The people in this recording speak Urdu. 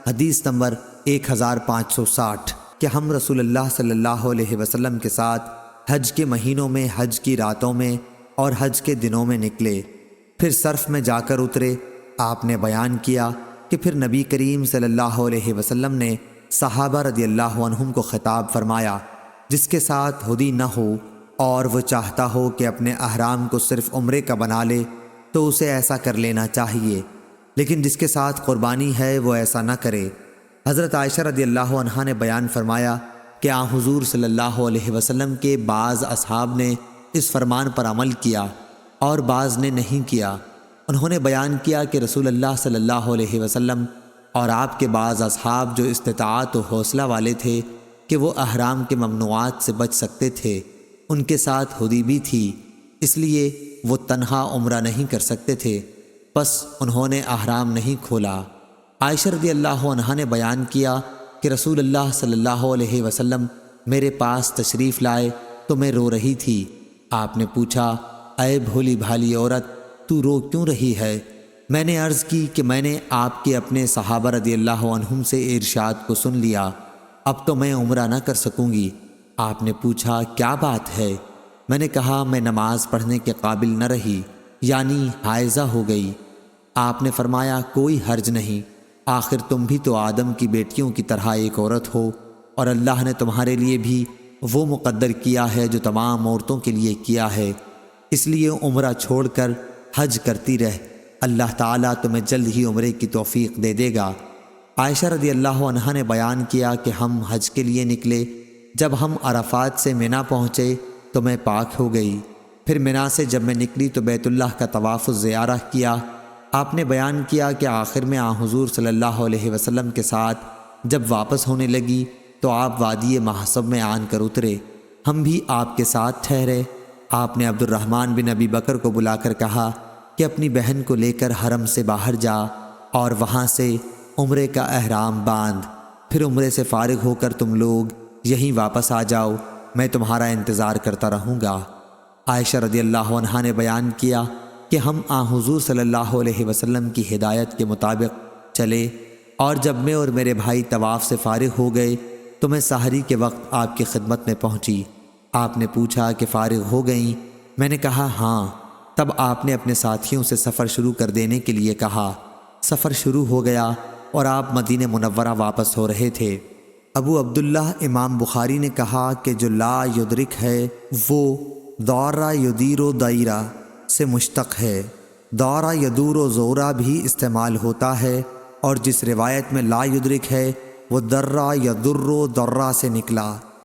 حدیث نمبر 1560 کہ ہم رسول اللہ صلی اللہ علیہ وسلم کے ساتھ حج کے مہینوں میں، حج کی راتوں میں اور حج کے دنوں میں نکلے، پھر صرف میں جا کر اترے۔ آپ نے بیان کیا کہ پھر نبی کریم صلی اللہ علیہ وسلم نے صحابہ رضی اللہ عنہم کو خطاب فرمایا، جس کے ساتھ ہدی نہ ہو اور وہ چاہتا ہو کہ اپنے احرام کو صرف عمرے کا بنا لے تو اسے ایسا کر لینا چاہیے، لیکن جس کے ساتھ قربانی ہے وہ ایسا نہ کرے۔ حضرت عائشہ رضی اللہ عنہا نے بیان فرمایا کہ حضور صلی اللہ علیہ وسلم کے بعض اصحاب نے اس فرمان پر عمل کیا اور بعض نے نہیں کیا۔ انہوں نے بیان کیا کہ رسول اللہ صلی اللہ علیہ وسلم اور آپ کے بعض اصحاب جو استطاعت و حوصلہ والے تھے کہ وہ احرام کے ممنوعات سے بچ سکتے تھے، ان کے ساتھ ہدی بھی تھی، اس لیے وہ تنہا عمرہ نہیں کر سکتے تھے، پس انہوں نے احرام نہیں کھولا۔ عائشہ رضی اللہ عنہا نے بیان کیا کہ رسول اللہ صلی اللہ علیہ وسلم میرے پاس تشریف لائے تو میں رو رہی تھی۔ آپ نے پوچھا، اے بھولی بھالی عورت، تو رو کیوں رہی ہے؟ میں نے عرض کی کہ میں نے آپ کے اپنے صحابہ رضی اللہ عنہم سے ارشاد کو سن لیا، اب تو میں عمرہ نہ کر سکوں گی۔ آپ نے پوچھا، کیا بات ہے؟ میں نے کہا، میں نماز پڑھنے کے قابل نہ رہی، یعنی حائضہ ہو گئی۔ آپ نے فرمایا، کوئی حرج نہیں، آخر تم بھی تو آدم کی بیٹیوں کی طرح ایک عورت ہو، اور اللہ نے تمہارے لیے بھی وہ مقدر کیا ہے جو تمام عورتوں کے لیے کیا ہے، اس لیے عمرہ چھوڑ کر حج کرتی رہ، اللہ تعالیٰ تمہیں جلد ہی عمرے کی توفیق دے دے گا۔ عائشہ رضی اللہ عنہا نے بیان کیا کہ ہم حج کے لیے نکلے، جب ہم عرفات سے منا پہنچے تو میں پاک ہو گئی، پھر منا سے جب میں نکلی تو بیت اللہ کا طواف الزیارہ کیا۔ آپ نے بیان کیا کہ آخر میں حضور صلی اللہ علیہ وسلم کے ساتھ جب واپس ہونے لگی تو آپ وادی محصب میں آن کر اترے، ہم بھی آپ کے ساتھ ٹھہرے۔ آپ نے عبد الرحمن بن ابی بکر کو بلا کر کہا کہ اپنی بہن کو لے کر حرم سے باہر جا اور وہاں سے عمرے کا احرام باندھ، پھر عمرے سے فارغ ہو کر تم لوگ یہیں واپس آ جاؤ، میں تمہارا انتظار کرتا رہوں گا۔ عائشہ رضی اللہ عنہا نے بیان کیا کہ ہم حضور صلی اللہ علیہ وسلم کی ہدایت کے مطابق چلے، اور جب میں اور میرے بھائی طواف سے فارغ ہو گئے تو میں سحری کے وقت آپ کی خدمت میں پہنچی۔ آپ نے پوچھا کہ فارغ ہو گئیں؟ میں نے کہا ہاں۔ تب آپ نے اپنے ساتھیوں سے سفر شروع کر دینے کے لیے کہا۔ سفر شروع ہو گیا اور آپ مدینہ منورہ واپس ہو رہے تھے۔ ابو عبداللہ امام بخاری نے کہا کہ جو لا یدرک ہے وہ دورہ یدیر و دائرہ سے مشتق ہے، دورہ یدور و زورہ بھی استعمال ہوتا ہے، اور جس روایت میں لا یدرک ہے وہ درہ یدر و درہ سے نکلا۔